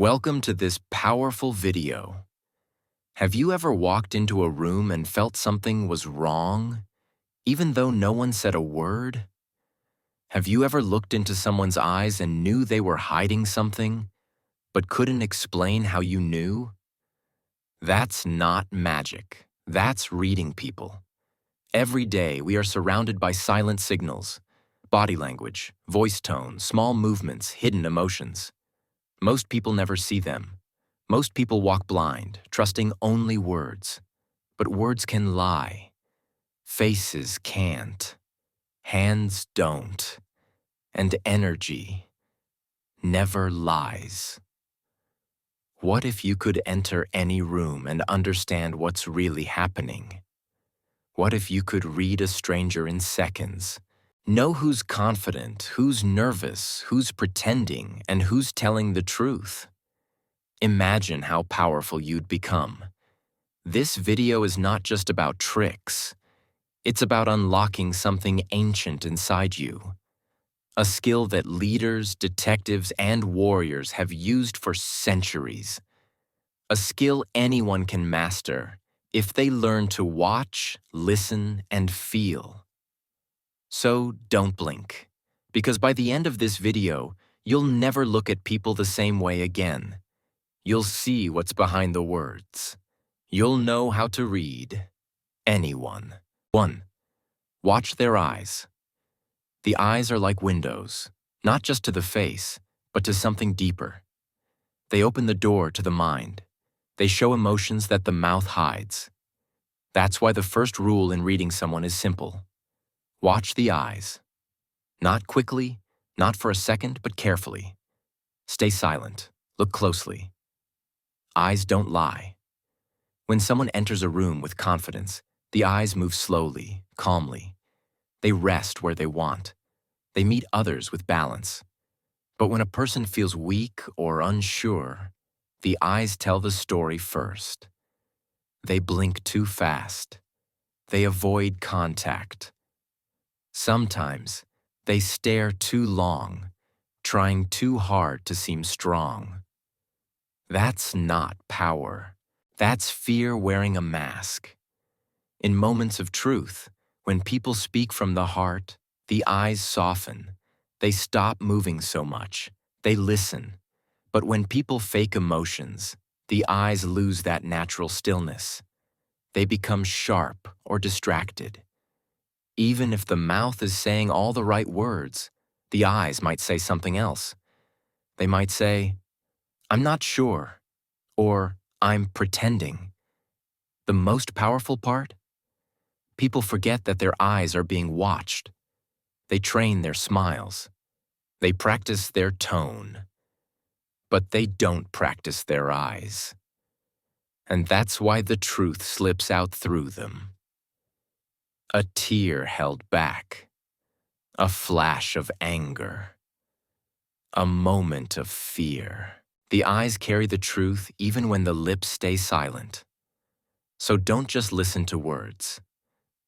Welcome to this powerful video. Have you ever walked into a room and felt something was wrong, even though no one said a word? Have you ever looked into someone's eyes and knew they were hiding something, but couldn't explain how you knew? That's not magic. That's reading people. Every day we are surrounded by silent signals, body language, voice tone, small movements, hidden emotions. Most people never see them. Most people walk blind, trusting only words. But words can lie. Faces can't. Hands don't. And energy never lies. What if you could enter any room and understand what's really happening? What if you could read a stranger in seconds? Know who's confident, who's nervous, who's pretending, and who's telling the truth. Imagine how powerful you'd become. This video is not just about tricks. It's about unlocking something ancient inside you. A skill that leaders, detectives, and warriors have used for centuries. A skill anyone can master if they learn to watch, listen, and feel. So don't blink, because by the end of this video, you'll never look at people the same way again. You'll see what's behind the words. You'll know how to read anyone. 1. Watch their eyes. The eyes are like windows, not just to the face, but to something deeper. They open the door to the mind. They show emotions that the mouth hides. That's why the first rule in reading someone is simple. Watch the eyes. Not quickly, not for a second, but carefully. Stay silent. Look closely. Eyes don't lie. When someone enters a room with confidence, the eyes move slowly, calmly. They rest where they want. They meet others with balance. But when a person feels weak or unsure, the eyes tell the story first. They blink too fast. They avoid contact. Sometimes they stare too long, trying too hard to seem strong. That's not power. That's fear wearing a mask. In moments of truth, when people speak from the heart, the eyes soften. They stop moving so much. They listen. But when people fake emotions, the eyes lose that natural stillness. They become sharp or distracted. Even if the mouth is saying all the right words, the eyes might say something else. They might say, "I'm not sure," or "I'm pretending." The most powerful part? People forget that their eyes are being watched. They train their smiles. They practice their tone. But they don't practice their eyes. And that's why the truth slips out through them. A tear held back. A flash of anger. A moment of fear. The eyes carry the truth even when the lips stay silent. So don't just listen to words.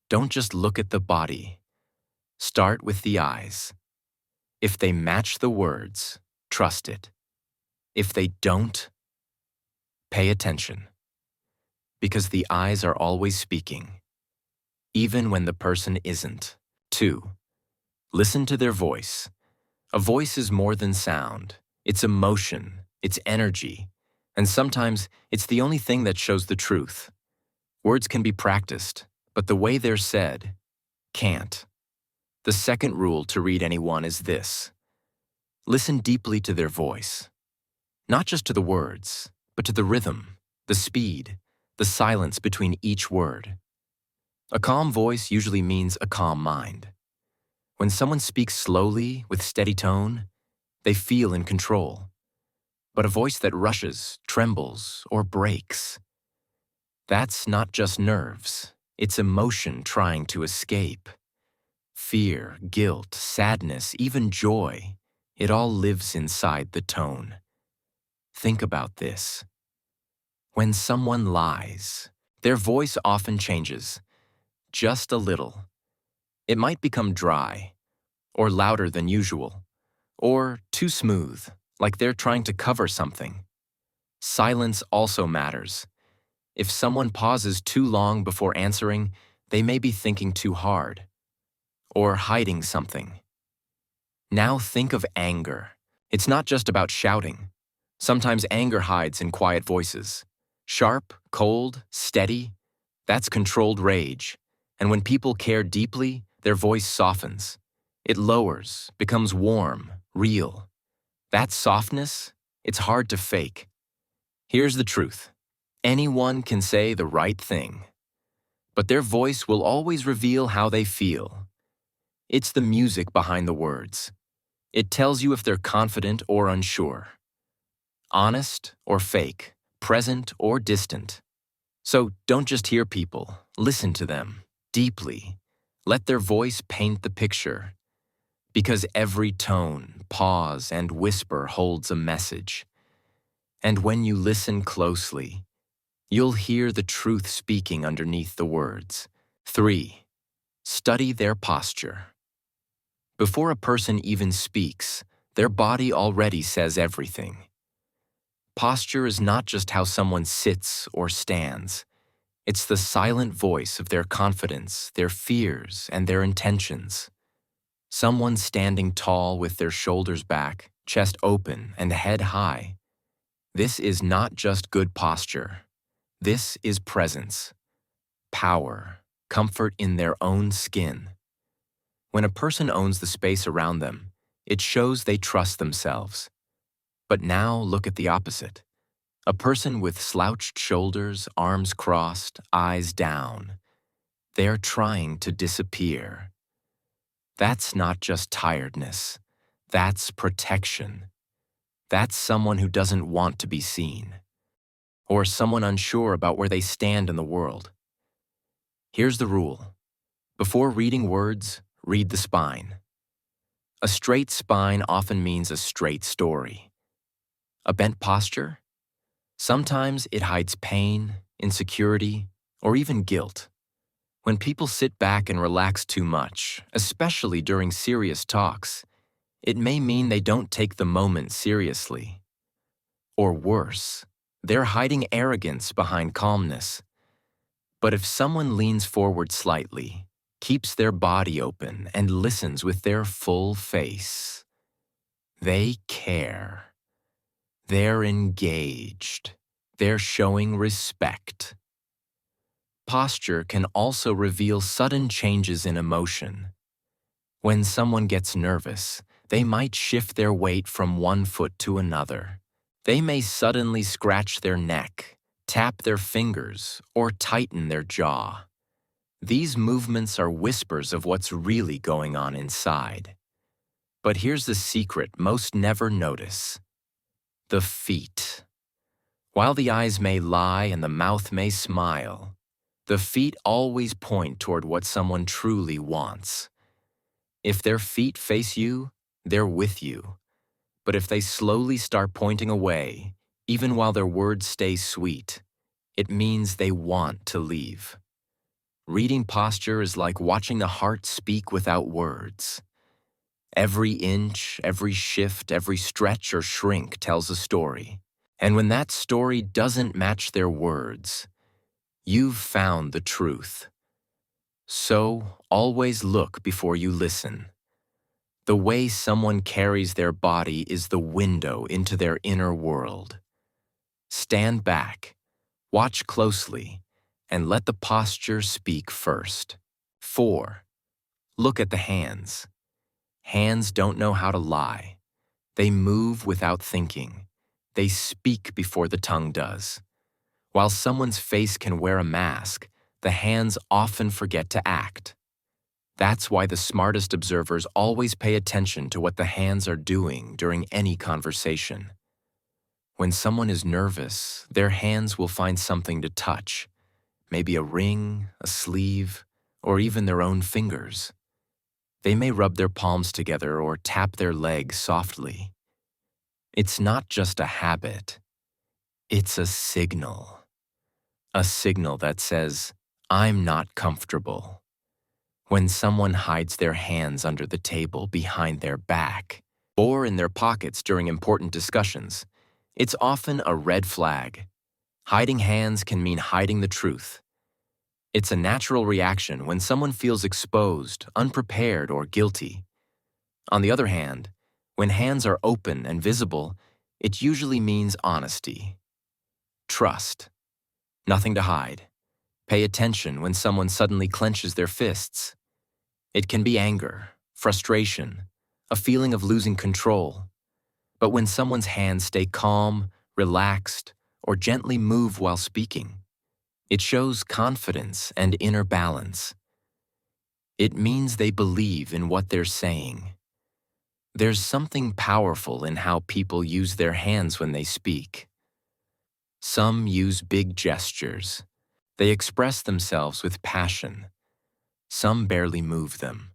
Don't just look at the body. Start with the eyes. If they match the words, trust it. If they don't, pay attention. Because the eyes are always speaking, even when the person isn't. 2. Listen to their voice. A voice is more than sound. It's emotion, it's energy, and sometimes it's the only thing that shows the truth. Words can be practiced, but the way they're said can't. The second rule to read anyone is this. Listen deeply to their voice. Not just to the words, but to the rhythm, the speed, the silence between each word. A calm voice usually means a calm mind. When someone speaks slowly, with steady tone, they feel in control. But a voice that rushes, trembles, or breaks, that's not just nerves, it's emotion trying to escape. Fear, guilt, sadness, even joy, it all lives inside the tone. Think about this. When someone lies, their voice often changes, just a little. It might become dry, or louder than usual, or too smooth, like they're trying to cover something. Silence also matters. If someone pauses too long before answering, they may be thinking too hard or hiding something. Now think of anger. It's not just about shouting. Sometimes anger hides in quiet voices. Sharp, cold, steady, that's controlled rage. And when people care deeply, their voice softens. It lowers, becomes warm, real. That softness, it's hard to fake. Here's the truth. Anyone can say the right thing, but their voice will always reveal how they feel. It's the music behind the words. It tells you if they're confident or unsure, honest or fake, present or distant. So don't just hear people, listen to them deeply. Let their voice paint the picture. Because every tone, pause, and whisper holds a message. And when you listen closely, you'll hear the truth speaking underneath the words. 3. Study their posture. Before a person even speaks, their body already says everything. Posture is not just how someone sits or stands. It's the silent voice of their confidence, their fears, and their intentions. Someone standing tall with their shoulders back, chest open, and head high. This is not just good posture. This is presence, power, comfort in their own skin. When a person owns the space around them, it shows they trust themselves. But now look at the opposite. A person with slouched shoulders, arms crossed, eyes down. They're trying to disappear. That's not just tiredness. That's protection. That's someone who doesn't want to be seen. Or someone unsure about where they stand in the world. Here's the rule. Before reading words, read the spine. A straight spine often means a straight story. A bent posture? Sometimes it hides pain, insecurity, or even guilt. When people sit back and relax too much, especially during serious talks, it may mean they don't take the moment seriously. Or worse, they're hiding arrogance behind calmness. But if someone leans forward slightly, keeps their body open, and listens with their full face, they care. They're engaged. They're showing respect. Posture can also reveal sudden changes in emotion. When someone gets nervous, they might shift their weight from one foot to another. They may suddenly scratch their neck, tap their fingers, or tighten their jaw. These movements are whispers of what's really going on inside. But here's the secret most never notice. The feet. While the eyes may lie and the mouth may smile, the feet always point toward what someone truly wants. If their feet face you, they're with you. But if they slowly start pointing away, even while their words stay sweet, it means they want to leave. Reading posture is like watching the heart speak without words. Every inch, every shift, every stretch or shrink tells a story. And when that story doesn't match their words, you've found the truth. So, always look before you listen. The way someone carries their body is the window into their inner world. Stand back, watch closely, and let the posture speak first. 4. Look at the hands. Hands don't know how to lie. They move without thinking. They speak before the tongue does. While someone's face can wear a mask, the hands often forget to act. That's why the smartest observers always pay attention to what the hands are doing during any conversation. When someone is nervous, their hands will find something to touch, maybe a ring, a sleeve, or even their own fingers. They may rub their palms together or tap their legs softly. It's not just a habit. It's a signal. A signal that says, I'm not comfortable. When someone hides their hands under the table behind their back or in their pockets during important discussions, It's often a red flag. Hiding hands can mean hiding the truth. It's a natural reaction when someone feels exposed, unprepared, or guilty. On the other hand, when hands are open and visible, it usually means honesty. Trust. Nothing to hide. Pay attention when someone suddenly clenches their fists. It can be anger, frustration, a feeling of losing control. But when someone's hands stay calm, relaxed, or gently move while speaking, it shows confidence and inner balance. It means they believe in what they're saying. There's something powerful in how people use their hands when they speak. Some use big gestures. They express themselves with passion. Some barely move them,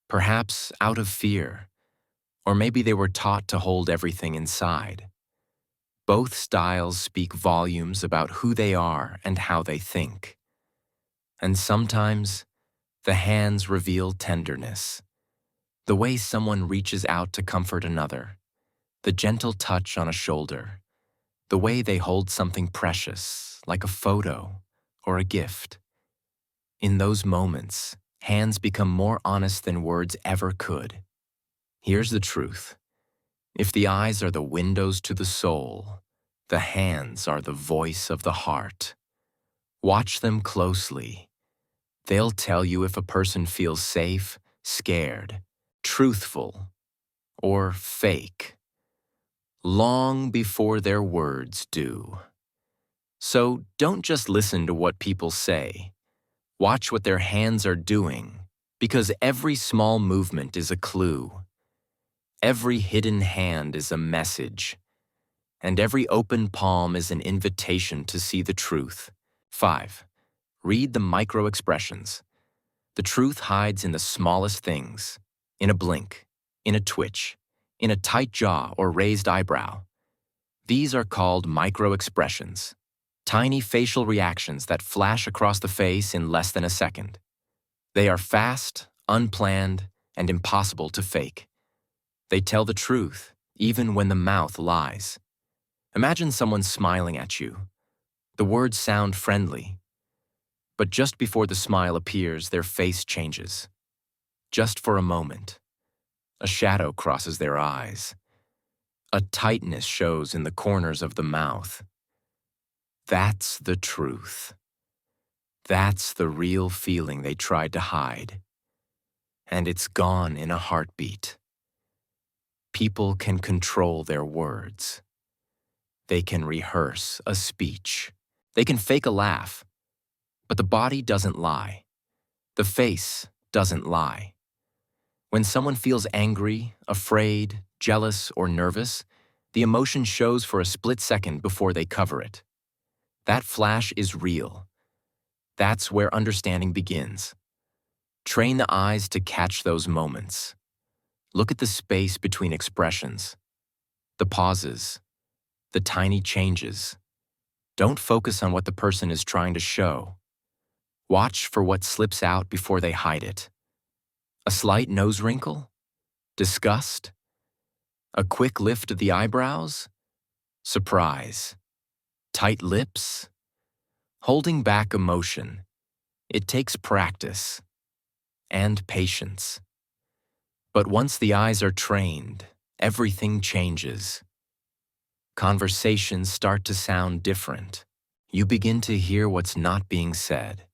perhaps out of fear, or maybe they were taught to hold everything inside. Both styles speak volumes about who they are and how they think. And sometimes, the hands reveal tenderness. The way someone reaches out to comfort another, the gentle touch on a shoulder, the way they hold something precious, like a photo or a gift. In those moments, hands become more honest than words ever could. Here's the truth. If the eyes are the windows to the soul, the hands are the voice of the heart. Watch them closely. They'll tell you if a person feels safe, scared, truthful, or fake, long before their words do. So don't just listen to what people say. Watch what their hands are doing, because every small movement is a clue. Every hidden hand is a message, and every open palm is an invitation to see the truth. 5. Read the micro-expressions. The truth hides in the smallest things, in a blink, in a twitch, in a tight jaw or raised eyebrow. These are called micro-expressions, tiny facial reactions that flash across the face in less than a second. They are fast, unplanned, and impossible to fake. They tell the truth, even when the mouth lies. Imagine someone smiling at you. The words sound friendly, but just before the smile appears, their face changes. Just for a moment. A shadow crosses their eyes. A tightness shows in the corners of the mouth. That's the truth. That's the real feeling they tried to hide. And it's gone in a heartbeat. People can control their words. They can rehearse a speech. They can fake a laugh. But the body doesn't lie. The face doesn't lie. When someone feels angry, afraid, jealous, or nervous, the emotion shows for a split second before they cover it. That flash is real. That's where understanding begins. Train the eyes to catch those moments. Look at the space between expressions, the pauses, the tiny changes. Don't focus on what the person is trying to show. Watch for what slips out before they hide it. A slight nose wrinkle? Disgust? A quick lift of the eyebrows? Surprise. Tight lips? Holding back emotion. It takes practice and patience. But once the eyes are trained, everything changes. Conversations start to sound different. You begin to hear what's not being said.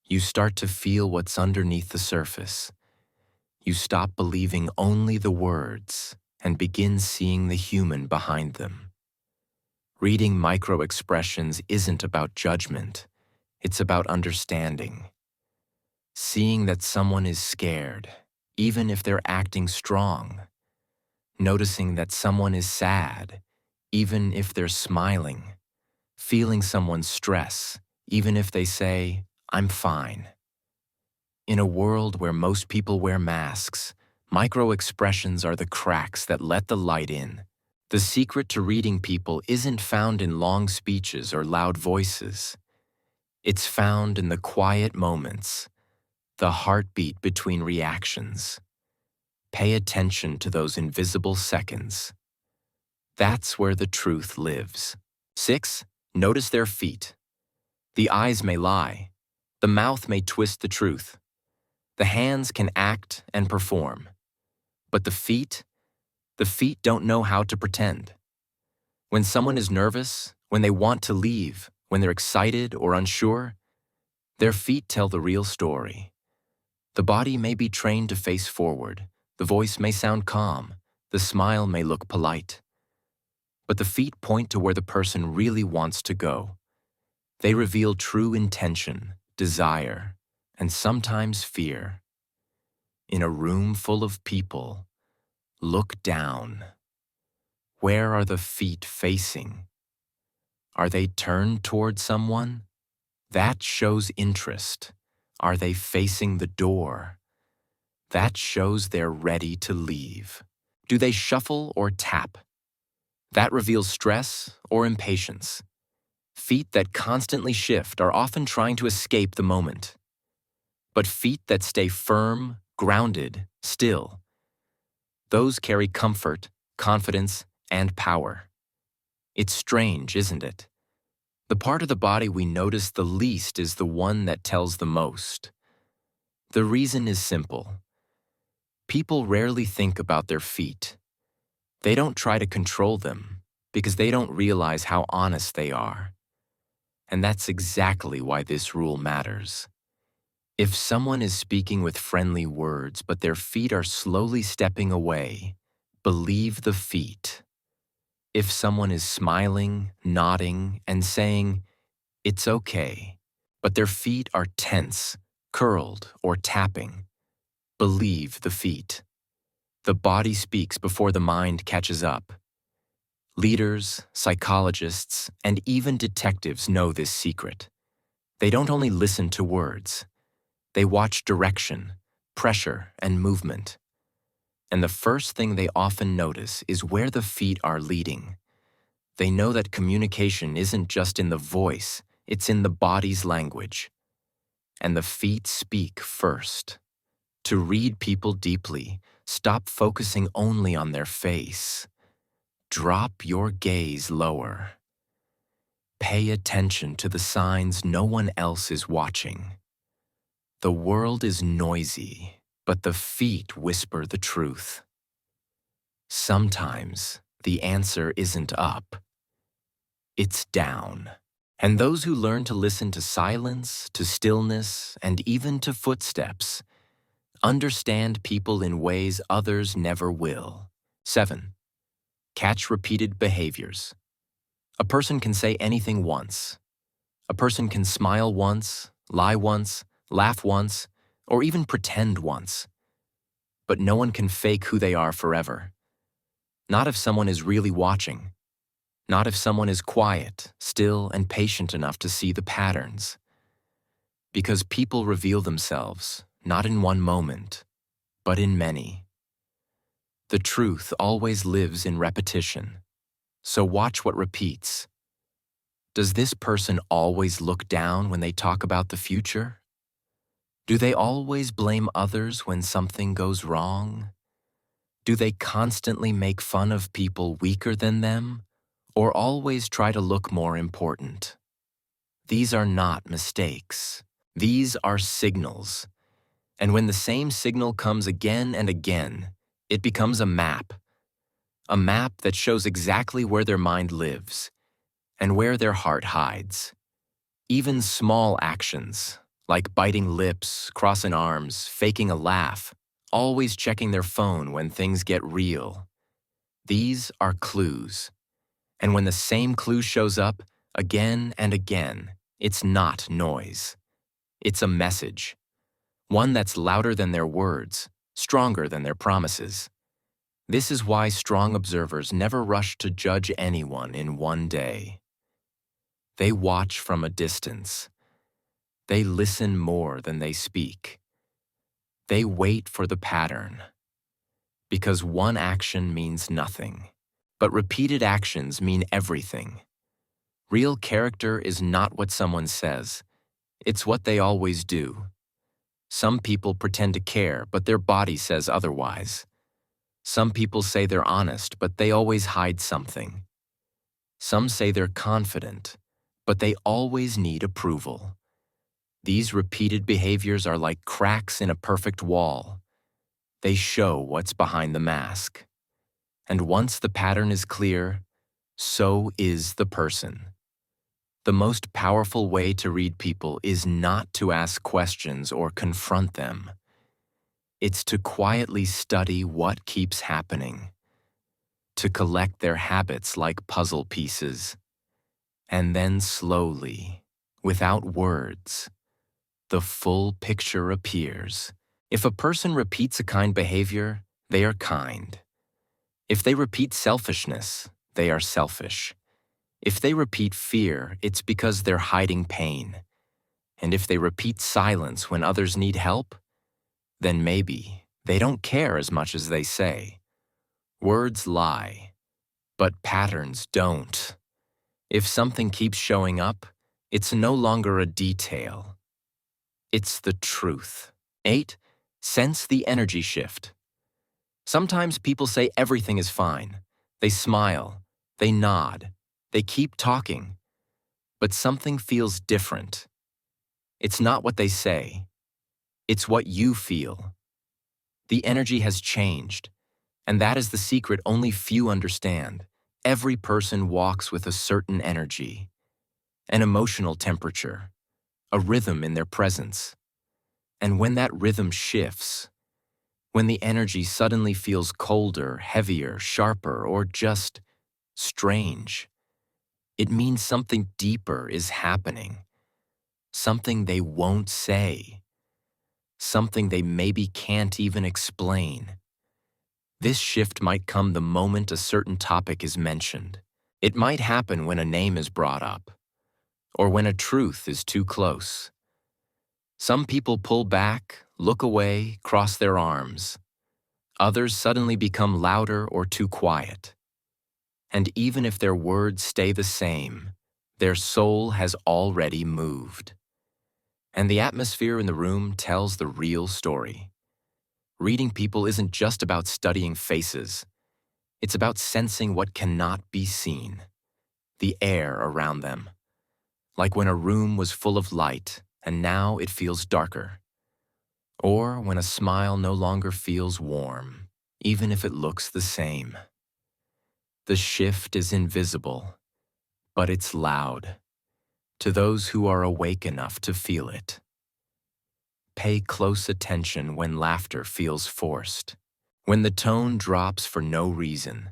You start to feel what's underneath the surface. You stop believing only the words and begin seeing the human behind them. Reading micro-expressions isn't about judgment. It's about understanding. Seeing that someone is scared, even if they're acting strong. Noticing that someone is sad, even if they're smiling. Feeling someone's stress, even if they say, "I'm fine." In a world where most people wear masks, micro-expressions are the cracks that let the light in. The secret to reading people isn't found in long speeches or loud voices. It's found in the quiet moments, the heartbeat between reactions. Pay attention to those invisible seconds. That's where the truth lives. 6. Notice their feet. The eyes may lie. The mouth may twist the truth. The hands can act and perform. But the feet don't know how to pretend. When someone is nervous, when they want to leave, when they're excited or unsure, their feet tell the real story. The body may be trained to face forward. The voice may sound calm. The smile may look polite. But the feet point to where the person really wants to go. They reveal true intention, desire, and sometimes fear. In a room full of people, look down. Where are the feet facing? Are they turned toward someone? That shows interest. Are they facing the door? That shows they're ready to leave. Do they shuffle or tap? That reveals stress or impatience. Feet that constantly shift are often trying to escape the moment. But feet that stay firm, grounded, still, those carry comfort, confidence, and power. It's strange, isn't it? The part of the body we notice the least is the one that tells the most. The reason is simple. People rarely think about their feet. They don't try to control them because they don't realize how honest they are. And that's exactly why this rule matters. If someone is speaking with friendly words but their feet are slowly stepping away, believe the feet. If someone is smiling, nodding, and saying, "It's okay," but their feet are tense, curled, or tapping, believe the feet. The body speaks before the mind catches up. Leaders, psychologists, and even detectives know this secret. They don't only listen to words. They watch direction, pressure, and movement. And the first thing they often notice is where the feet are leading. They know that communication isn't just in the voice, it's in the body's language. And the feet speak first. To read people deeply, stop focusing only on their face. Drop your gaze lower. Pay attention to the signs no one else is watching. The world is noisy, but the feet whisper the truth. Sometimes the answer isn't up. It's down. And those who learn to listen to silence, to stillness, and even to footsteps, understand people in ways others never will. 7. Catch repeated behaviors. A person can say anything once. A person can smile once, lie once, laugh once, or even pretend once. But no one can fake who they are forever. Not if someone is really watching. Not if someone is quiet, still, and patient enough to see the patterns. Because people reveal themselves, not in one moment, but in many. The truth always lives in repetition. So watch what repeats. Does this person always look down when they talk about the future? Do they always blame others when something goes wrong? Do they constantly make fun of people weaker than them, or always try to look more important? These are not mistakes. These are signals. And when the same signal comes again and again, it becomes a map. A map that shows exactly where their mind lives and where their heart hides. Even small actions, like biting lips, crossing arms, faking a laugh, always checking their phone when things get real. These are clues. And when the same clue shows up again and again, it's not noise. It's a message. One that's louder than their words, stronger than their promises. This is why strong observers never rush to judge anyone in one day. They watch from a distance. They listen more than they speak. They wait for the pattern. Because one action means nothing, but repeated actions mean everything. Real character is not what someone says. It's what they always do. Some people pretend to care, but their body says otherwise. Some people say they're honest, but they always hide something. Some say they're confident, but they always need approval. These repeated behaviors are like cracks in a perfect wall. They show what's behind the mask. And once the pattern is clear, so is the person. The most powerful way to read people is not to ask questions or confront them. It's to quietly study what keeps happening, to collect their habits like puzzle pieces, and then slowly, without words, the full picture appears. If a person repeats a kind behavior, they are kind. If they repeat selfishness, they are selfish. If they repeat fear, it's because they're hiding pain. And if they repeat silence when others need help, then maybe they don't care as much as they say. Words lie, but patterns don't. If something keeps showing up, it's no longer a detail. It's the truth. 8. Sense the energy shift. Sometimes people say everything is fine. They smile, they nod, they keep talking. But something feels different. It's not what they say. It's what you feel. The energy has changed, and that is the secret only few understand. Every person walks with a certain energy, an emotional temperature, a rhythm in their presence. And when that rhythm shifts, when the energy suddenly feels colder, heavier, sharper, or just strange, it means something deeper is happening. Something they won't say. Something they maybe can't even explain. This shift might come the moment a certain topic is mentioned. It might happen when a name is brought up, or when a truth is too close. Some people pull back, look away, cross their arms. Others suddenly become louder or too quiet. And even if their words stay the same, their soul has already moved. And the atmosphere in the room tells the real story. Reading people isn't just about studying faces. It's about sensing what cannot be seen, the air around them. Like when a room was full of light and now it feels darker. Or when a smile no longer feels warm, even if it looks the same. The shift is invisible, but it's loud, to those who are awake enough to feel it. Pay close attention when laughter feels forced, when the tone drops for no reason,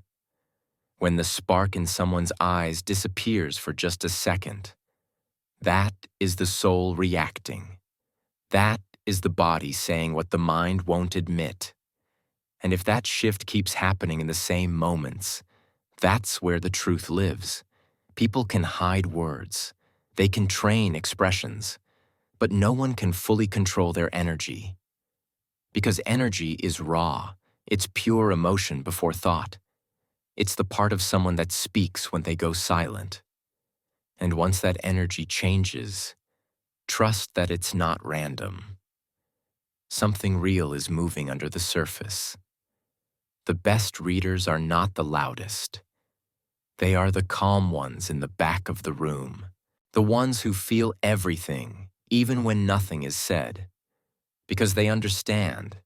when the spark in someone's eyes disappears for just a second. That is the soul reacting. That is the body saying what the mind won't admit. And if that shift keeps happening in the same moments, that's where the truth lives. People can hide words. They can train expressions. But no one can fully control their energy. Because energy is raw. It's pure emotion before thought. It's the part of someone that speaks when they go silent. And once that energy changes, trust that it's not random. Something real is moving under the surface. The best readers are not the loudest. They are the calm ones in the back of the room, the ones who feel everything, even when nothing is said, because they understand.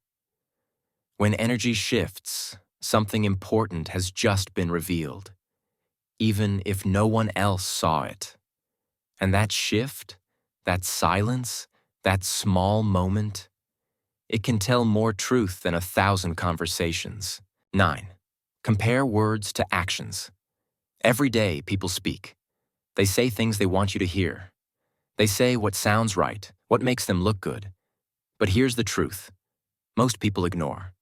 When energy shifts, something important has just been revealed, even if no one else saw it. And that shift, that silence, that small moment, it can tell more truth than 1,000 conversations. 9. Compare words to actions. Every day, people speak. They say things they want you to hear. They say what sounds right, what makes them look good. But here's the truth. Most people ignore.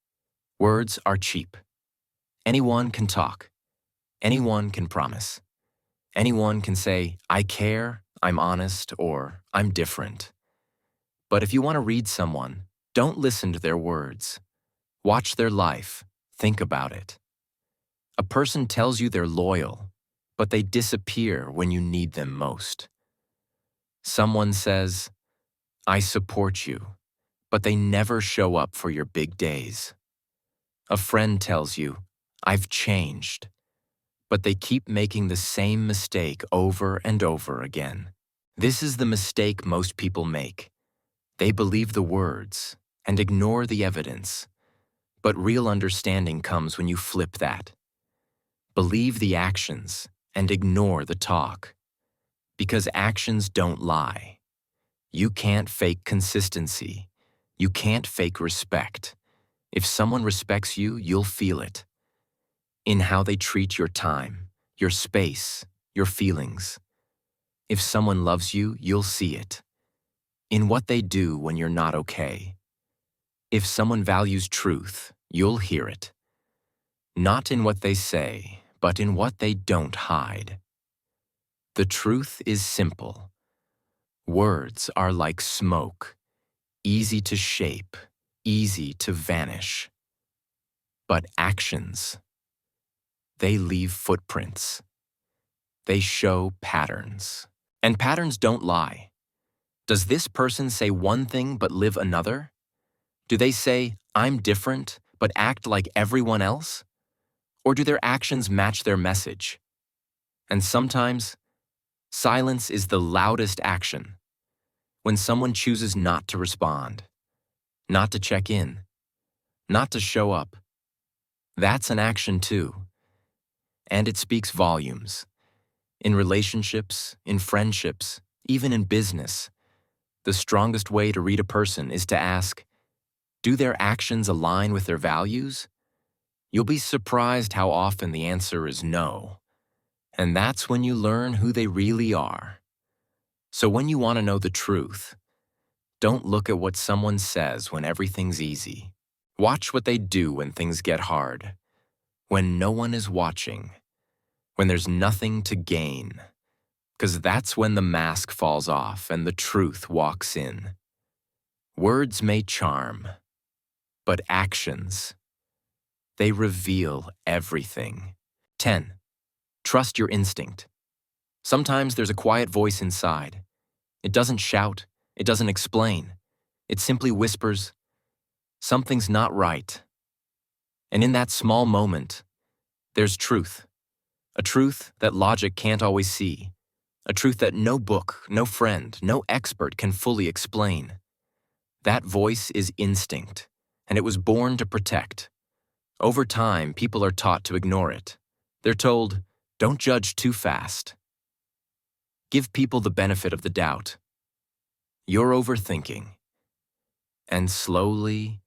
Words are cheap. Anyone can talk. Anyone can promise. Anyone can say, I care, I'm honest, or I'm different. But if you want to read someone, don't listen to their words. Watch their life. Think about it. A person tells you they're loyal, but they disappear when you need them most. Someone says, I support you, but they never show up for your big days. A friend tells you, "I've changed," but they keep making the same mistake over and over again. This is the mistake most people make. They believe the words and ignore the evidence. But real understanding comes when you flip that. Believe the actions and ignore the talk. Because actions don't lie. You can't fake consistency. You can't fake respect. If someone respects you, you'll feel it. In how they treat your time, your space, your feelings. If someone loves you, you'll see it. In what they do when you're not okay. If someone values truth, you'll hear it. Not in what they say, but in what they don't hide. The truth is simple. Words are like smoke, easy to shape, easy to vanish. But actions, they leave footprints. They show patterns. And patterns don't lie. Does this person say one thing but live another? Do they say, "I'm different," but act like everyone else? Or do their actions match their message? And sometimes, silence is the loudest action. When someone chooses not to respond, not to check in, not to show up, that's an action too. And it speaks volumes. In relationships, in friendships, even in business, the strongest way to read a person is to ask, do their actions align with their values? You'll be surprised how often the answer is no. And that's when you learn who they really are. So when you want to know the truth, don't look at what someone says when everything's easy. Watch what they do when things get hard, when no one is watching, when there's nothing to gain. Because that's when the mask falls off and the truth walks in. Words may charm, but actions, they reveal everything. 10. Trust your instinct. Sometimes there's a quiet voice inside. It doesn't shout. It doesn't explain. It simply whispers, something's not right. And in that small moment, there's truth. A truth that logic can't always see. A truth that no book, no friend, no expert can fully explain. That voice is instinct, and it was born to protect. Over time, people are taught to ignore it. They're told, don't judge too fast. Give people the benefit of the doubt. You're overthinking. And slowly,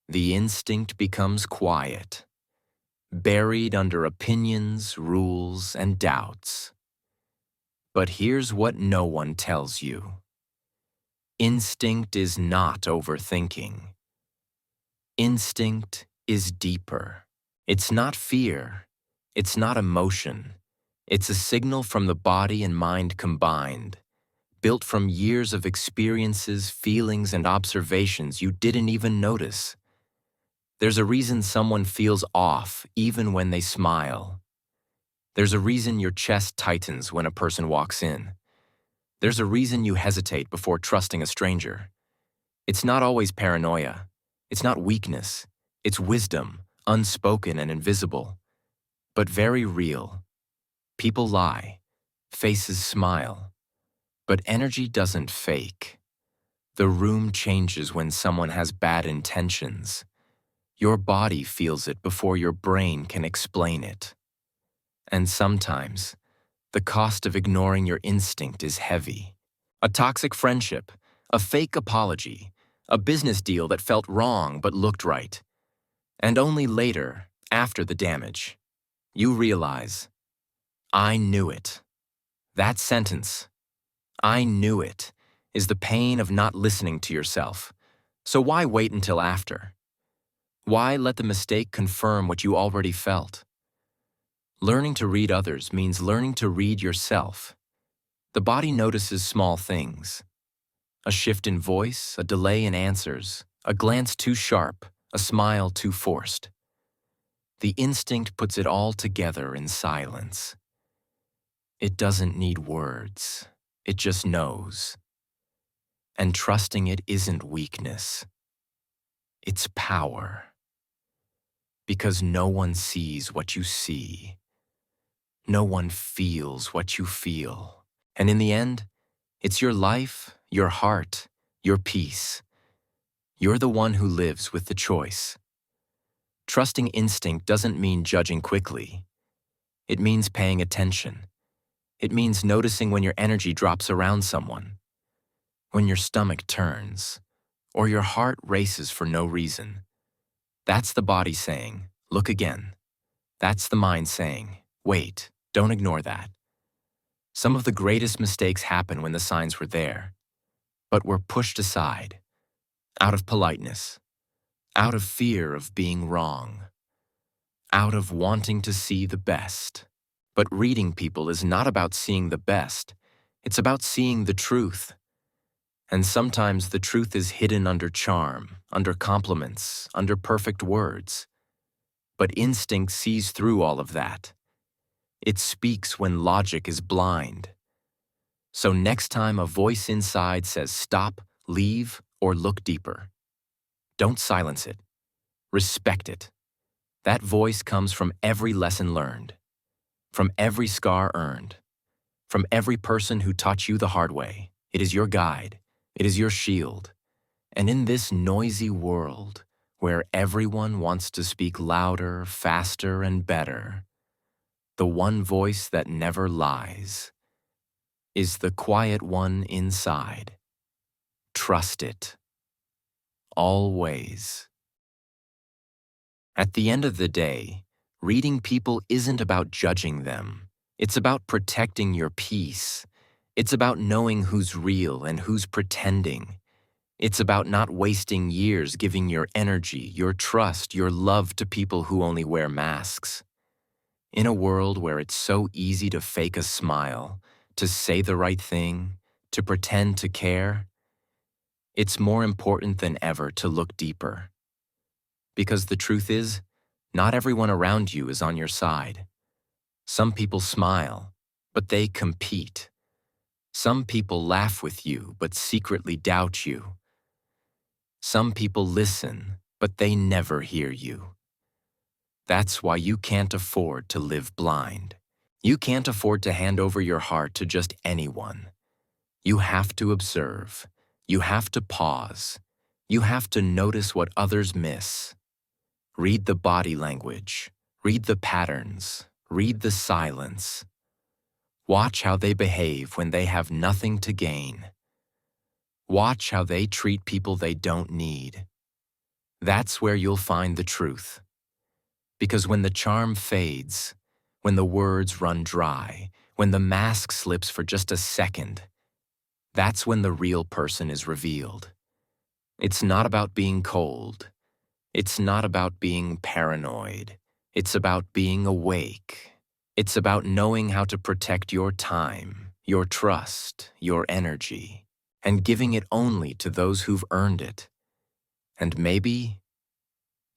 the instinct becomes quiet, buried under opinions, rules, and doubts. But here's what no one tells you. Instinct is not overthinking. Instinct is deeper. It's not fear. It's not emotion. It's a signal from the body and mind combined, built from years of experiences, feelings, and observations you didn't even notice. There's a reason someone feels off even when they smile. There's a reason your chest tightens when a person walks in. There's a reason you hesitate before trusting a stranger. It's not always paranoia. It's not weakness. It's wisdom, unspoken and invisible, but very real. People lie. Faces smile. But energy doesn't fake. The room changes when someone has bad intentions. Your body feels it before your brain can explain it. And sometimes, the cost of ignoring your instinct is heavy. A toxic friendship, a fake apology, a business deal that felt wrong but looked right. And only later, after the damage, you realize, I knew it. That sentence, I knew it, is the pain of not listening to yourself. So why wait until after? Why let the mistake confirm what you already felt? Learning to read others means learning to read yourself. The body notices small things. A shift in voice, a delay in answers, a glance too sharp, a smile too forced. The instinct puts it all together in silence. It doesn't need words. It just knows. And trusting it isn't weakness. It's power. Because no one sees what you see. No one feels what you feel. And in the end, it's your life, your heart, your peace. You're the one who lives with the choice. Trusting instinct doesn't mean judging quickly. It means paying attention. It means noticing when your energy drops around someone, when your stomach turns, or your heart races for no reason. That's the body saying, look again. That's the mind saying, wait, don't ignore that. Some of the greatest mistakes happen when the signs were there, but were pushed aside, out of politeness, out of fear of being wrong, out of wanting to see the best. But reading people is not about seeing the best, it's about seeing the truth. And sometimes the truth is hidden under charm, under compliments, under perfect words. But instinct sees through all of that. It speaks when logic is blind. So next time a voice inside says stop, leave, or look deeper, don't silence it. Respect it. That voice comes from every lesson learned, from every scar earned, from every person who taught you the hard way. It is your guide. It is your shield. And in this noisy world, where everyone wants to speak louder, faster, and better, the one voice that never lies is the quiet one inside. Trust it. Always. At the end of the day, reading people isn't about judging them. It's about protecting your peace. It's about knowing who's real and who's pretending. It's about not wasting years giving your energy, your trust, your love to people who only wear masks. In a world where it's so easy to fake a smile, to say the right thing, to pretend to care, it's more important than ever to look deeper. Because the truth is, not everyone around you is on your side. Some people smile, but they compete. Some people laugh with you, but secretly doubt you. Some people listen, but they never hear you. That's why you can't afford to live blind. You can't afford to hand over your heart to just anyone. You have to observe. You have to pause. You have to notice what others miss. Read the body language. Read the patterns. Read the silence. Watch how they behave when they have nothing to gain. Watch how they treat people they don't need. That's where you'll find the truth. Because when the charm fades, when the words run dry, when the mask slips for just a second, that's when the real person is revealed. It's not about being cold. It's not about being paranoid. It's about being awake. It's about knowing how to protect your time, your trust, your energy, and giving it only to those who've earned it. And maybe,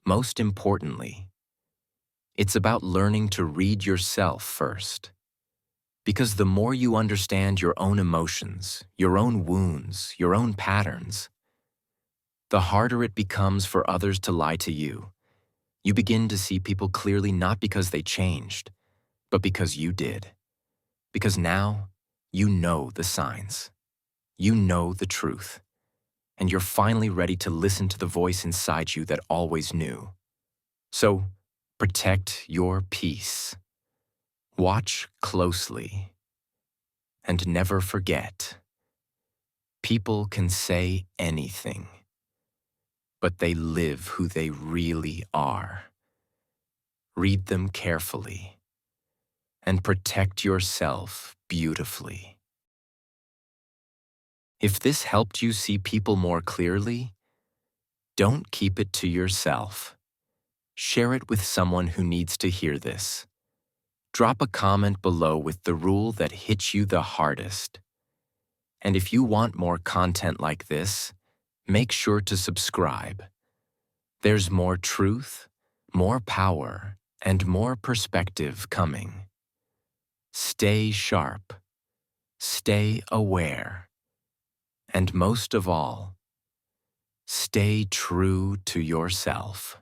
most importantly, it's about learning to read yourself first. Because the more you understand your own emotions, your own wounds, your own patterns, the harder it becomes for others to lie to you. You begin to see people clearly not because they changed, but because you did. Because now, you know the signs. You know the truth. And you're finally ready to listen to the voice inside you that always knew. So, protect your peace. Watch closely. And never forget, people can say anything, but they live who they really are. Read them carefully, and protect yourself beautifully. If this helped you see people more clearly, don't keep it to yourself. Share it with someone who needs to hear this. Drop a comment below with the rule that hits you the hardest. And if you want more content like this, make sure to subscribe. There's more truth, more power, and more perspective coming. Stay sharp, stay aware, and most of all, stay true to yourself.